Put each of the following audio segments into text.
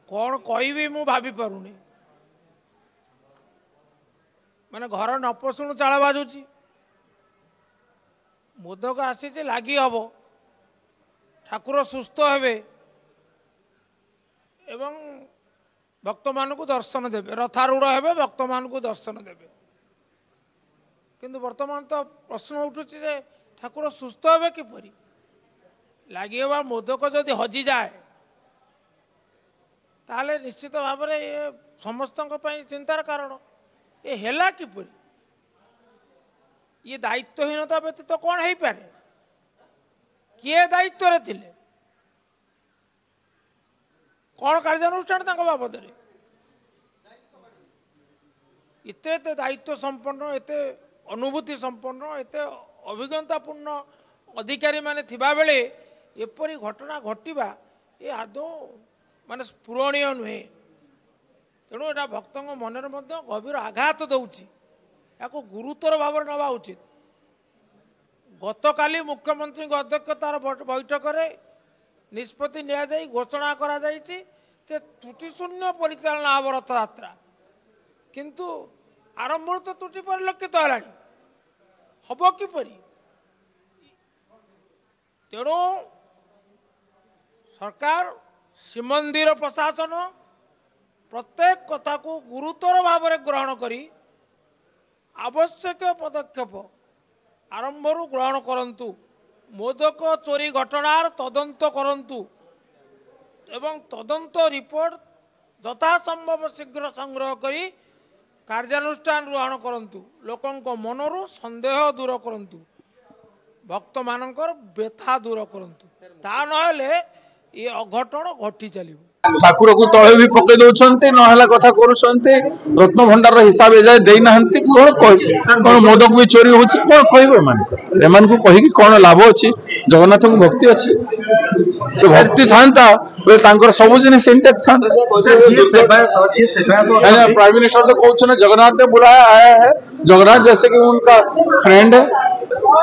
कौन कहि मु भाभी पारुनी माने घर न पशुणु चाल बाजुची मोदक आसी लगी हम ठाकुर सुस्थ हेबे एवं भक्त मान को दर्शन देवे रथारूढ़ हेबे भक्त मान को दर्शन देवे किंतु वर्तमान तो प्रश्न उठुची जे ठाकुर सुस्थ हेबे किपरि लगी हवा मोदक जदि हजि जाए ताले निश्चित भाव में ये समस्त चिंतार कारण ये हेला किपरि ये दायित्वहीनता व्यतीत कौन हो पारे किए दायित्व रे थिले कौन कार्यानुष्ठान बाबद एते दायित्व संपन्न एते अनुभूति संपन्न एते अभिज्ञतापूर्ण अधिकारी माने थिबा बेले एपरी घटना घटिबा ये आदौ माने स्फुरणीय नुहे तेणु यहाँ भक्त मन गभीर आघात दौची या गुरुतर भाव नवा उचित गतकाली मुख्यमंत्री अध्यक्षतार बैठक में निष्पत्ति नि घोषणा करा त्रुटिशून्य परिचालना हम रथ यात्रा किंतु आरंभ तो त्रुटि परिलक्षित है हम किपरि तेणु सरकार श्रीमंदिर प्रशासन प्रत्येक कथा को गुरुतर भाव में ग्रहण करी आवश्यक पदक्षेप आरंभ ग्रहण करंतु मोदक चोरी घटनार तदंत करंतु एवं तदंत रिपोर्ट यथासंभव शीघ्र संग्रह करी कार्यानुष्ठान ग्रहण करंतु लोकंक मनरु संदेह दूर करंतु भक्त मानकर व्यथा दूर करंतु ता नहेले ये अघटन घटी चलिबो ठाकुर को तले भी पकई दौरान ना कथा करुँच रत्न भंडार हिसाब जाए देना कौन कौन मोदक भी चोरी हो कौन एम को कहीकि कौन लाभ अच्छी जगन्नाथ को भक्ति अच्छी से भक्ति था सब जिन इंटेक्ट था प्राइम मिनिस्टर तो कहते जगन्नाथ ने बुलाया आया है जगन्नाथ जैसे कि उनका फ्रेंड है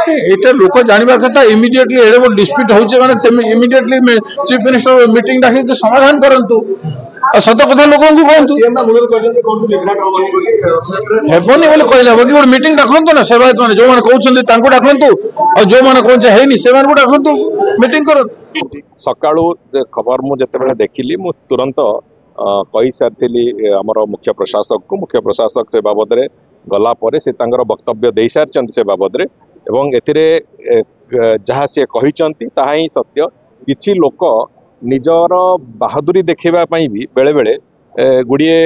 ये लोक जानवा कथा इमिडिएटली एडे बड़ डिस्प्यूट होचे माने इमिडिएटली चीफ मिनिस्टर मीटिंग डाकी समाधान करंतु सत कथा लोक को कहंतु हेबनी बोले कहले हो कि बड़ मीटिंग डाकंतु ना सेवायत माने जो माने कहउछन्ती तांको डाकंतु और जो माने कहछ हेनी से माने को डाकंतु मीटिंग करंतु सकाळू खबर मु जते बेले देखिली मु तुरंत कहि सारथिली हमर मुख्य प्रशासक से बाबद रे गला परे से तांगर वक्तव्य दे सारचंती से बाबद रे एवं एथिरे जहाँ सी कहते ताहा ही सत्य किछि लोक निजर बहादुरी देखा भी बेले बेले गुड़िए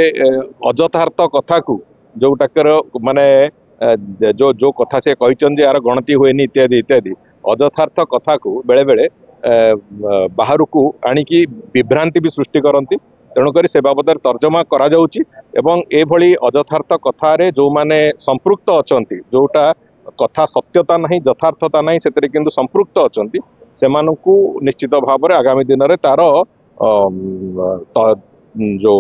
अजथार्थ कथा को जोटाकर माने जो कथा से कहते यार गणति हुए इत्यादि इत्यादि अजथार्थ कथा को बेले बेले बाहर को आणिकी विभ्रांति भी सृष्टि करती तेणुक से बाबद तर्जमा करा जाउची एवं एभली अजथार्थ कथारे जो माने संपृक्त अछंती जोटा कथा सत्यता नहीं यथार्थता नहीं से किंतु संपृक्त अछंती सेमानकु निश्चित भाव में आगामी दिन में तार जो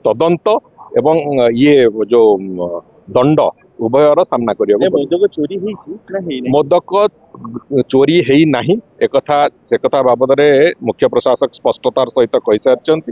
तदंत एवं ये जो दंड उभयर सामना करिया मोदक चोरी मोदक चोरी है नहीं एक से कथा बाबद में मुख्य प्रशासक स्पष्टतार सहित कही सारी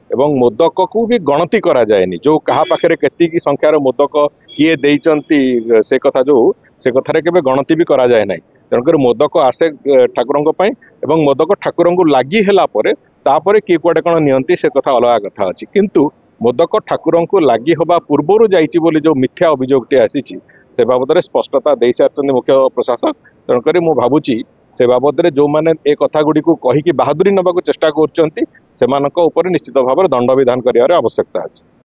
एवं मोदक को भी गणति करा जाएनी जो कहा पाखे केतिकी संख्यार मोदक किए देइचंती से कथा जो से कथारे केबे गणति भी करा जाए ना तेणुकर मोदक आसे ठाकुर एवं मोदक ठाकुर को लगी है तापर किए कुआडे कौन नियंती से कथा अलग कथा अच्छी किंतु मोदक ठाकुर को लगी हवा पूर्वर जाइछि बोली जो मिथ्या अभियोगटी आसी से बाबद स्पष्टता दे सारी मुख्य प्रशासक तेणुकर मु भावुची से बाबद जो मैंने ए कथा गुड़ी को कहीकि बहादुरी नबाक चेष्टा कर निश्चित भाव में दंड विधान कर आवश्यकता अच्छी।